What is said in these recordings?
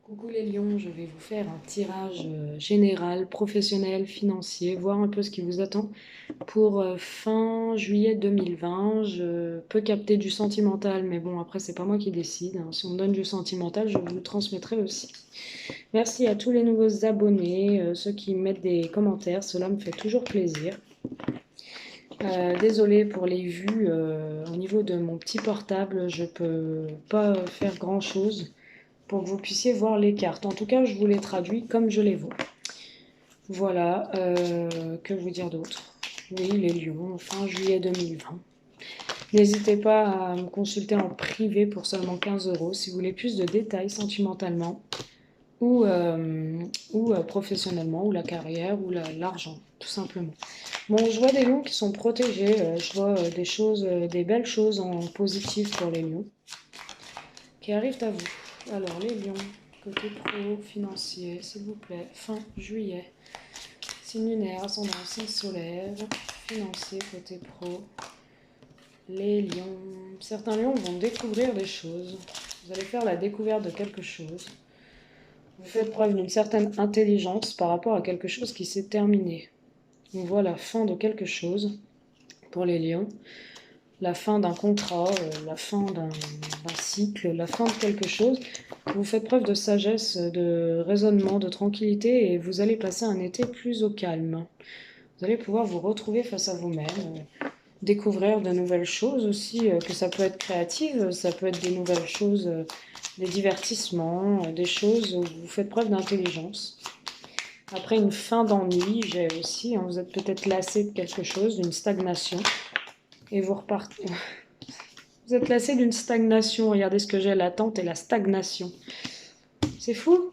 Coucou les lions, je vais vous faire un tirage général, professionnel, financier, voir un peu ce qui vous attend pour fin juillet 2020. Je peux capter du sentimental, mais bon, après, c'est pas moi qui décide, hein. Si on me donne du sentimental, je vous le transmettrai aussi. Merci à tous les nouveaux abonnés, ceux qui mettent des commentaires, cela me fait toujours plaisir. Désolée pour les vues, au niveau de mon petit portable, je peux pas faire grand-chose pour que vous puissiez voir les cartes. En tout cas, je vous les traduis comme je les vois. Voilà, que vous dire d'autre? Oui, les lions, fin juillet 2020. N'hésitez pas à me consulter en privé pour seulement 15 euros si vous voulez plus de détails sentimentalement ou, professionnellement, ou la carrière, ou l'argent, tout simplement. Bon, je vois des lions qui sont protégés, je vois des choses, des belles choses en positif pour les lions qui arrivent à vous. Alors, les lions, côté pro, financier, s'il vous plaît, fin juillet. Signe lunaire, ascendant, signe solaire, financier, côté pro. Les lions. Certains lions vont découvrir des choses. Vous allez faire la découverte de quelque chose. Vous faites preuve d'une certaine intelligence par rapport à quelque chose qui s'est terminé. On voit la fin de quelque chose pour les lions. La fin d'un contrat, la fin d'un cycle, la fin de quelque chose. Vous faites preuve de sagesse, de raisonnement, de tranquillité et vous allez passer un été plus au calme. Vous allez pouvoir vous retrouver face à vous-même, découvrir de nouvelles choses aussi, que ça peut être créative, ça peut être des nouvelles choses, des divertissements, des choses où vous faites preuve d'intelligence. Après une fin d'ennui, j'ai aussi, hein, vous êtes peut-être lassé de quelque chose, d'une stagnation, et vous repartez. Vous êtes lassé d'une stagnation, regardez ce que j'ai, l'attente et la stagnation. C'est fou.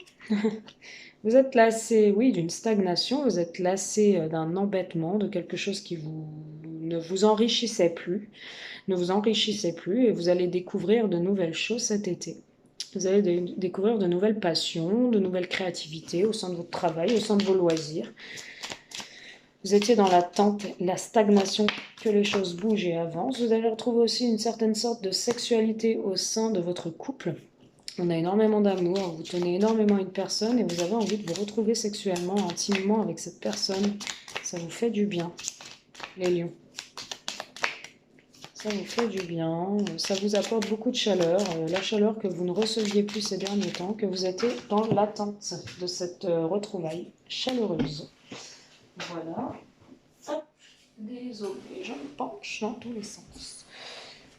Vous êtes lassé, oui, d'une stagnation, vous êtes lassé d'un embêtement, de quelque chose qui ne vous enrichissait plus, et vous allez découvrir de nouvelles choses cet été. Vous allez découvrir de nouvelles passions, de nouvelles créativités au sein de votre travail, au sein de vos loisirs. Vous étiez dans l'attente, la stagnation, que les choses bougent et avancent. Vous allez retrouver aussi une certaine sorte de sexualité au sein de votre couple. On a énormément d'amour, vous tenez énormément à une personne et vous avez envie de vous retrouver sexuellement, intimement avec cette personne. Ça vous fait du bien, les lions. Ça vous fait du bien, ça vous apporte beaucoup de chaleur, la chaleur que vous ne receviez plus ces derniers temps, que vous étiez dans l'attente de cette retrouvaille chaleureuse. Voilà. Hop, désolé, je me penche dans tous les sens.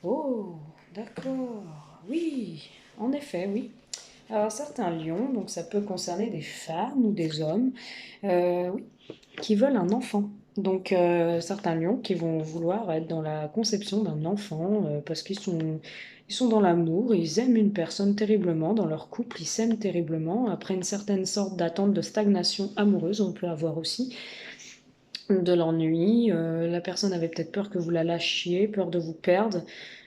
Oh, d'accord. Oui, en effet, oui. Alors, certains lions, donc ça peut concerner des femmes ou des hommes, oui, qui veulent un enfant. Donc, certains lions qui vont vouloir être dans la conception d'un enfant parce ils sont dans l'amour, ils aiment une personne terriblement, dans leur couple, ils s'aiment terriblement. Après une certaine sorte d'attente de stagnation amoureuse, on peut avoir aussi de l'ennui. La personne avait peut-être peur que vous la lâchiez, peur de vous perdre,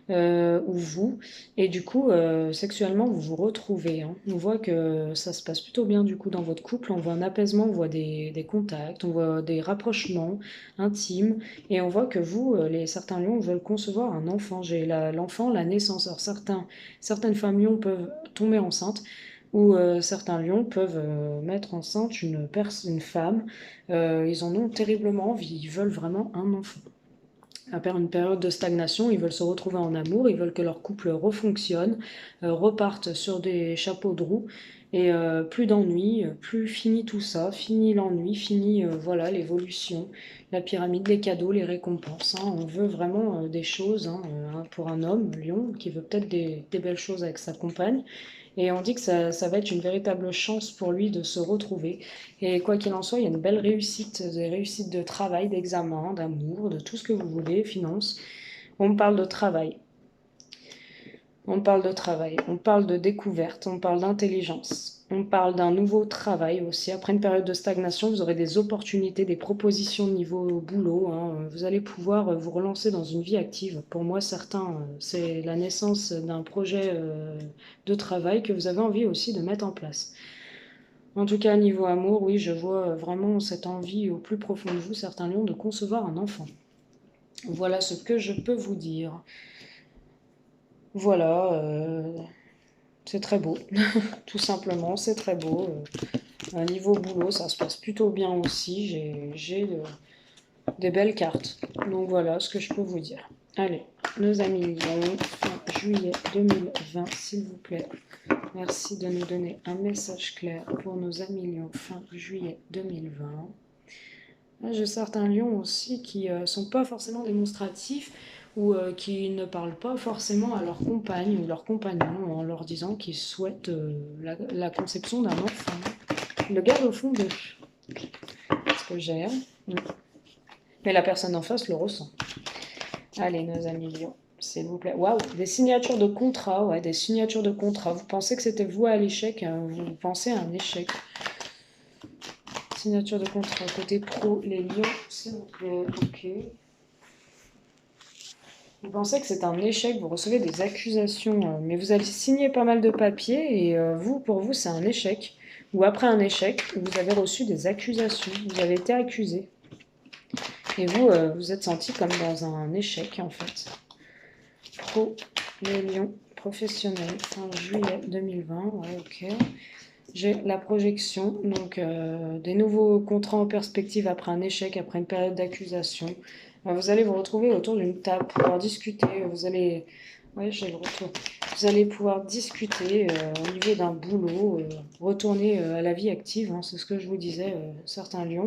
ou vous. Et du coup, sexuellement, vous vous retrouvez, hein. On voit que ça se passe plutôt bien du coup dans votre couple. On voit un apaisement, on voit des contacts, on voit des rapprochements intimes. Et on voit que vous, certains lions veulent concevoir un enfant. J'ai l'enfant, la naissance. Alors certaines femmes lions peuvent tomber enceintes ou certains lions peuvent mettre enceinte une femme. Ils en ont terriblement envie, ils veulent vraiment un enfant. Après une période de stagnation, ils veulent se retrouver en amour, ils veulent que leur couple refonctionne, repartent sur des chapeaux de roue, et plus d'ennui, plus fini tout ça, fini l'ennui, fini voilà l'évolution, la pyramide, les cadeaux, les récompenses, hein. On veut vraiment des choses, hein, pour un homme, lion, qui veut peut-être des belles choses avec sa compagne. Et on dit que ça va être une véritable chance pour lui de se retrouver. Et quoi qu'il en soit, il y a une belle réussite, des réussites de travail, d'examen, d'amour, de tout ce que vous voulez, finance. On me parle de travail, on parle de travail, on parle de découverte, on parle d'intelligence, on parle d'un nouveau travail aussi. Après une période de stagnation, vous aurez des opportunités, des propositions de niveau boulot, hein. Vous allez pouvoir vous relancer dans une vie active. Pour moi, certains, c'est la naissance d'un projet de travail que vous avez envie aussi de mettre en place. En tout cas, niveau amour, oui, je vois vraiment cette envie au plus profond de vous, certains lions, de concevoir un enfant. Voilà ce que je peux vous dire. Voilà. C'est très beau, tout simplement, c'est très beau. Niveau boulot, ça se passe plutôt bien aussi. J'ai des belles cartes. Donc voilà ce que je peux vous dire. Allez, nos amis Lions, fin juillet 2020, s'il vous plaît. Merci de nous donner un message clair pour nos amis Lions, fin juillet 2020. J'ai certains lions aussi qui ne sont pas forcément démonstratifs ou qui ne parlent pas forcément à leur compagne ou leur compagnon en leur disant qu'ils souhaitent la conception d'un enfant. Le garde au fond d'eux. Ce que j'ai. Mais la personne en face le ressent. Allez, nos amis lions, s'il vous plaît. Waouh, des signatures de contrat, ouais, des signatures de contrat. Vous pensez que c'était voué à l'échec, hein, vous pensez à un échec. Signature de contrat, côté pro, les lions, s'il vous plaît, ok. Vous pensez que c'est un échec, vous recevez des accusations, mais vous allez signer pas mal de papiers et pour vous, c'est un échec. Ou après un échec, vous avez reçu des accusations, vous avez été accusé. Et vous, vous êtes senti comme dans un échec, en fait. Pro, les lions, professionnels, fin juillet 2020, ouais, ok. J'ai la projection, donc des nouveaux contrats en perspective après un échec, après une période d'accusation. Vous allez vous retrouver autour d'une table, pouvoir discuter. Vous allez, ouais, j'ai le retour. Vous allez pouvoir discuter au niveau d'un boulot, retourner à la vie active. Hein, c'est ce que je vous disais, certains lions.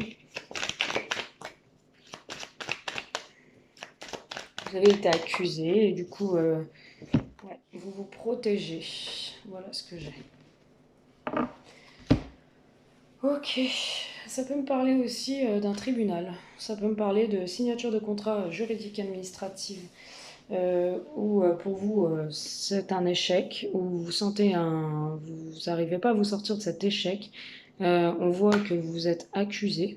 Vous avez été accusé et du coup, ouais, vous vous protégez. Voilà ce que j'ai. Ok, ça peut me parler aussi d'un tribunal. Ça peut me parler de signature de contrat juridique administrative où pour vous c'est un échec, où vous sentez vous n'arrivez pas à vous sortir de cet échec. On voit que vous êtes accusé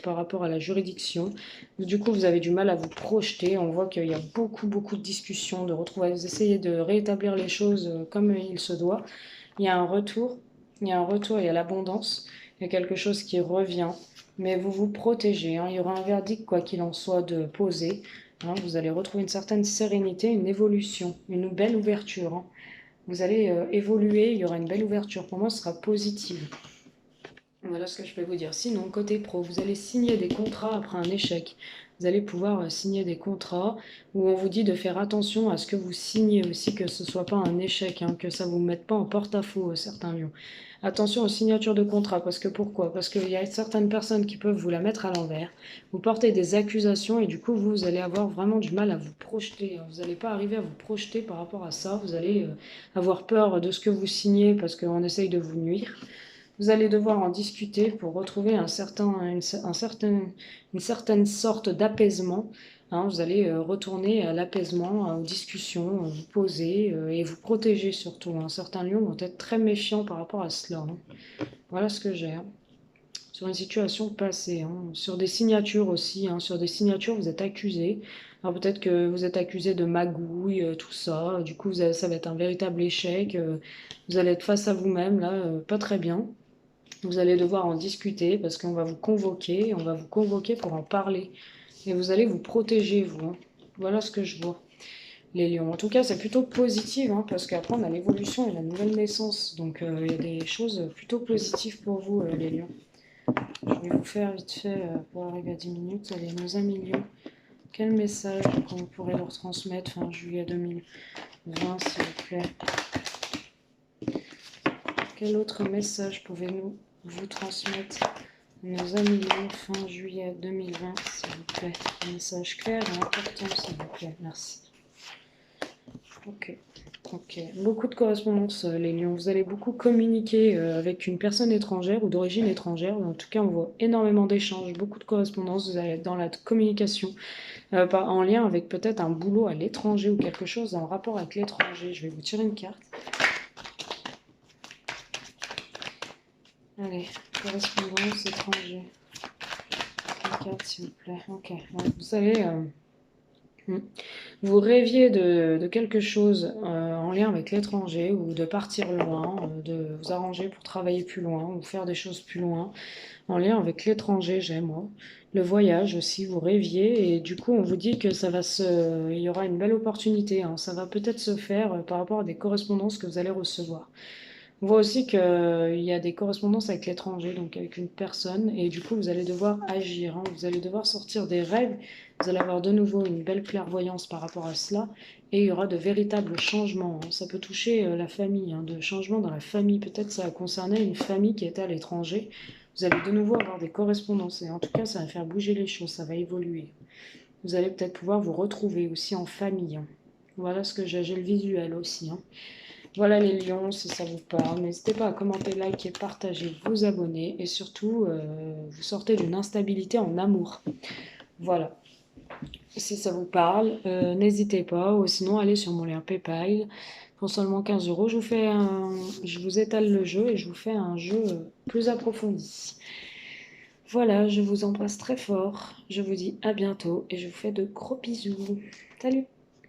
par rapport à la juridiction. Du coup, vous avez du mal à vous projeter. On voit qu'il y a beaucoup de discussions, de retrouvailles. Vous essayez de rétablir les choses comme il se doit. Il y a un retour, il y a un retour, il y a l'abondance, il y a quelque chose qui revient, mais vous vous protégez. Hein. Il y aura un verdict, quoi qu'il en soit, de posé. Hein. Vous allez retrouver une certaine sérénité, une évolution, une belle ouverture. Hein. Vous allez évoluer, il y aura une belle ouverture. Pour moi, ce sera positive. Voilà ce que je peux vous dire. Sinon, côté pro, vous allez signer des contrats après un échec. Vous allez pouvoir signer des contrats où on vous dit de faire attention à ce que vous signez aussi, que ce ne soit pas un échec, hein, que ça ne vous mette pas en porte-à-faux, certains lions. Attention aux signatures de contrat, parce que pourquoi? Parce qu'il y a certaines personnes qui peuvent vous la mettre à l'envers. Vous portez des accusations et du coup, vous allez avoir vraiment du mal à vous projeter. Vous n'allez pas arriver à vous projeter par rapport à ça. Vous allez avoir peur de ce que vous signez parce qu'on essaye de vous nuire. Vous allez devoir en discuter pour retrouver une certaine sorte d'apaisement. Hein. Vous allez retourner à l'apaisement, aux discussions, vous poser et vous protéger surtout. Hein. Certains lions vont être très méfiants par rapport à cela. Hein. Voilà ce que j'ai. Hein. Sur une situation passée, hein. Sur des signatures aussi. Hein. Sur des signatures, vous êtes accusé. Alors peut-être que vous êtes accusé de magouille, tout ça. Du coup, ça va être un véritable échec. Vous allez être face à vous-même, là, pas très bien. Vous allez devoir en discuter parce qu'on va vous convoquer, pour en parler. Et vous allez vous protéger, vous. Hein. Voilà ce que je vois, les lions. En tout cas, c'est plutôt positif, hein, parce qu'après, on a l'évolution et la nouvelle naissance. Donc, il y a des choses plutôt positives pour vous, les lions. Je vais vous faire vite fait, pour arriver à 10 minutes. Allez, nos amis lions, quel message qu'on pourrait leur transmettre fin juillet 2020, s'il vous plaît? Quel autre message pouvez-nous vous transmettre, nos amis lions, fin juillet 2020, s'il vous plaît? Un message clair et important, s'il vous plaît. Merci. Ok. Beaucoup de correspondances, les lions. Vous allez beaucoup communiquer avec une personne étrangère ou d'origine étrangère. En tout cas, on voit énormément d'échanges, beaucoup de correspondances. Vous allez être dans la communication en lien avec peut-être un boulot à l'étranger ou quelque chose en rapport avec l'étranger. Je vais vous tirer une carte. Allez, correspondance étranger. Une carte, s'il vous plaît. Ok. Ouais, vous savez, Vous rêviez de quelque chose en lien avec l'étranger ou de partir loin, de vous arranger pour travailler plus loin ou faire des choses plus loin en lien avec l'étranger, j'aime moi. Le voyage aussi, vous rêviez et du coup on vous dit que il y aura une belle opportunité, hein. Ça va peut-être se faire par rapport à des correspondances que vous allez recevoir. On voit aussi qu'il y a des correspondances avec l'étranger, donc avec une personne, et du coup vous allez devoir agir, hein. Vous allez devoir sortir des rêves, vous allez avoir de nouveau une belle clairvoyance par rapport à cela, et il y aura de véritables changements, hein. Ça peut toucher la famille, hein, de changements dans la famille, peut-être ça a concerné une famille qui était à l'étranger. Vous allez de nouveau avoir des correspondances, et en tout cas ça va faire bouger les choses, ça va évoluer. Vous allez peut-être pouvoir vous retrouver aussi en famille, hein. Voilà ce que j'ai le visuel aussi, hein. Voilà les lions, si ça vous parle, n'hésitez pas à commenter, liker, partager, vous abonner et surtout, vous sortez d'une instabilité en amour. Voilà, si ça vous parle, n'hésitez pas, ou sinon allez sur mon lien PayPal. Pour seulement 15 euros, je vous étale le jeu et je vous fais un jeu plus approfondi. Voilà, je vous embrasse très fort, je vous dis à bientôt et je vous fais de gros bisous. Salut!